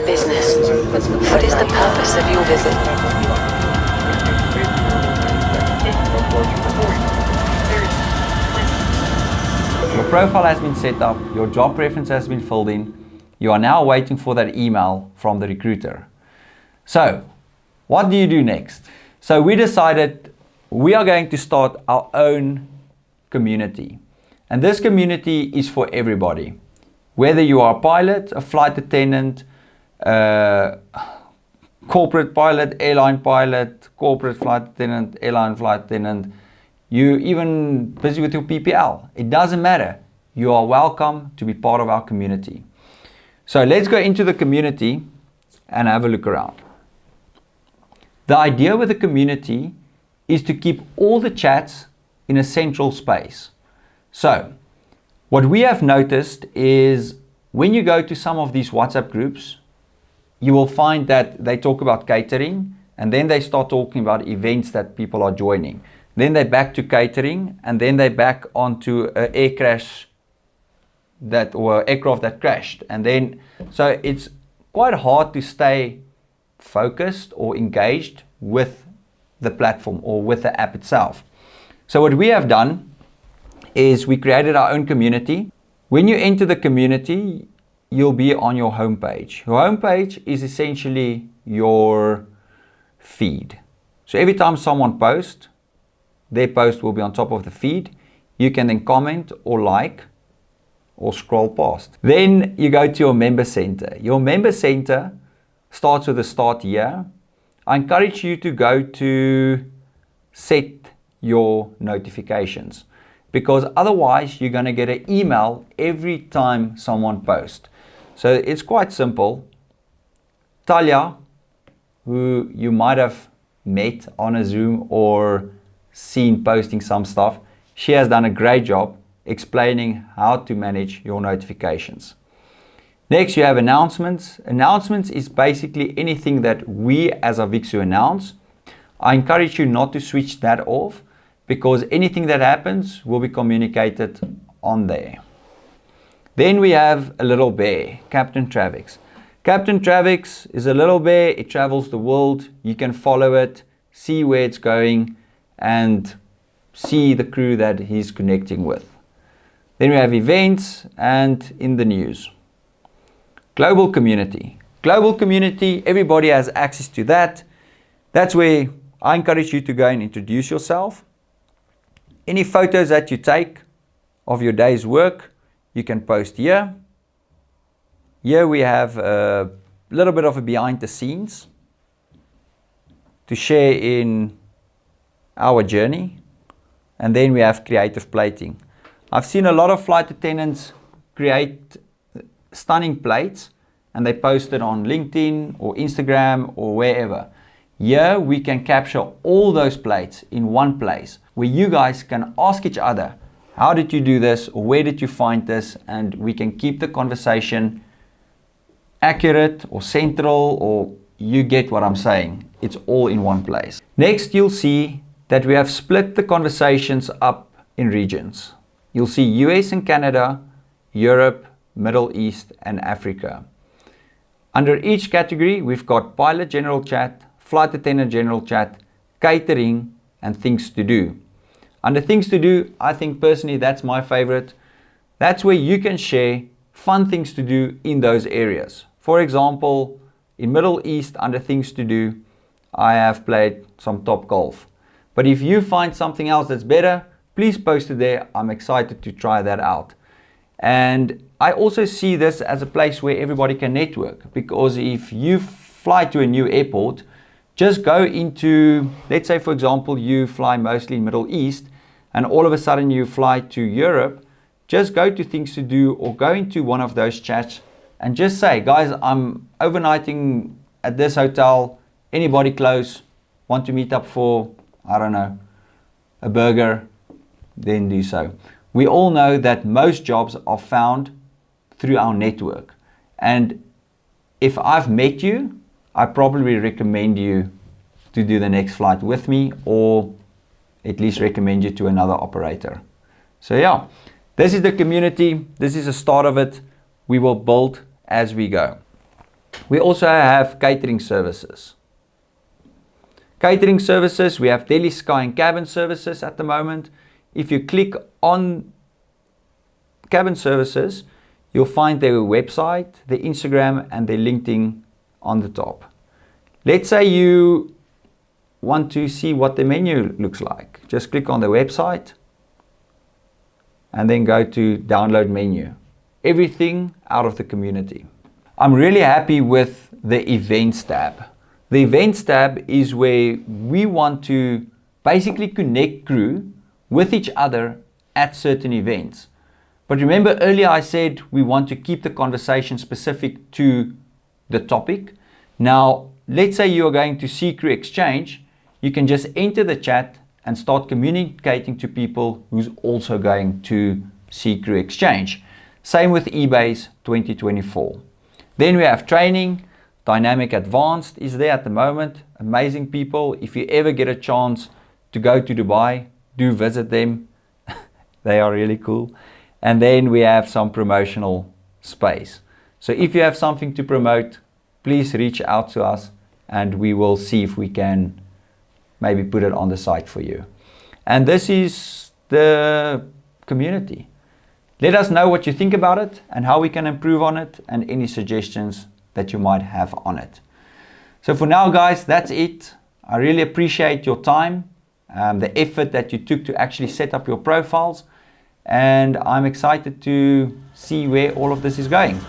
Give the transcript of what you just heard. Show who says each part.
Speaker 1: business? What is the purpose of your visit?
Speaker 2: Your profile has been set up, your job preference has been filled in. You are now waiting for that email from the recruiter. So, what do you do next? So we decided we are going to start our own community. And this community is for everybody. Whether you are a pilot, a flight attendant, corporate pilot, airline pilot, corporate flight attendant, airline flight attendant, you even busy with your PPL. It doesn't matter. You are welcome to be part of our community. So let's go into the community and have a look around. The idea with the community is to keep all the chats in a central space. So what we have noticed is when you go to some of these WhatsApp groups, you will find that they talk about catering and then they start talking about events that people are joining. Then they back to catering and then they back onto an air crash or aircraft that crashed. And then, so it's quite hard to stay focused or engaged with the platform or with the app itself. So what we have done is we created our own community. When you enter the community, you'll be on your homepage. Your homepage is essentially your feed. So every time someone posts, their post will be on top of the feed. You can then comment or like or scroll past. Then you go to your member center. Your member center starts with a start here. I encourage you to go to set your notifications, because otherwise you're going to get an email every time someone posts. So it's quite simple. Talia, who you might have met on a Zoom or seen posting some stuff, she has done a great job explaining how to manage your notifications. Next, you have announcements. Announcements is basically anything that we as Avixu announce. I encourage you not to switch that off, because anything that happens will be communicated on there. Then we have a little bear, Captain Travix. Captain Travix is a little bear. It travels the world. You can follow it, see where it's going, and see the crew that he's connecting with. Then we have events and in the news. Global community. Global community, everybody has access to that. That's where I encourage you to go and introduce yourself. Any photos that you take of your day's work, you can post here. Here we have a little bit of a behind the scenes to share in our journey. And then we have creative plating. I've seen a lot of flight attendants create stunning plates and they post it on LinkedIn or Instagram or wherever. Here we can capture all those plates in one place where you guys can ask each other, how did you do this, or where did you find this? And we can keep the conversation accurate or central, or you get what I'm saying. It's all in one place. Next, you'll see that we have split the conversations up in regions. You'll see US and Canada, Europe, Middle East, and Africa. Under each category, we've got pilot general chat, flight attendant general chat, catering, and things to do. Under things to do, I think personally that's my favorite. That's where you can share fun things to do in those areas. For example, in Middle East, under things to do, I have played some top golf. But if you find something else that's better, please post it there. I'm excited to try that out. And I also see this as a place where everybody can network, because if you fly to a new airport, just go into, let's say for example, you fly mostly in Middle East and all of a sudden you fly to Europe, just go to things to do or go into one of those chats and just say, guys, I'm overnighting at this hotel, anybody close, want to meet up for, I don't know, a burger, then do so. We all know that most jobs are found through our network. And if I've met you, I probably recommend you to do the next flight with me, or at least recommend you to another operator. So yeah, this is the community. This is the start of it. We will build as we go. We also have catering services. Catering services, we have deli, sky and cabin services at the moment. If you click on cabin services, you'll find their website, their Instagram and their LinkedIn on the top. Let's say you want to see what the menu looks like. Just click on the website and then go to download menu. Everything out of the community. I'm really happy with the events tab. The events tab is where we want to basically connect crew with each other at certain events. But remember earlier I said we want to keep the conversation specific to the topic. Now, let's say you are going to Sea Crew Exchange, you can just enter the chat and start communicating to people who's also going to Sea Crew Exchange. Same with eBay's 2024. Then we have training. Dynamic Advanced is there at the moment. Amazing people. If you ever get a chance to go to Dubai, do visit them. They are really cool. And then we have some promotional space. So if you have something to promote, please reach out to us and we will see if we can maybe put it on the site for you. And this is the community. Let us know what you think about it and how we can improve on it and any suggestions that you might have on it. So for now, guys, that's it. I really appreciate your time, the effort that you took to actually set up your profiles, and I'm excited to see where all of this is going.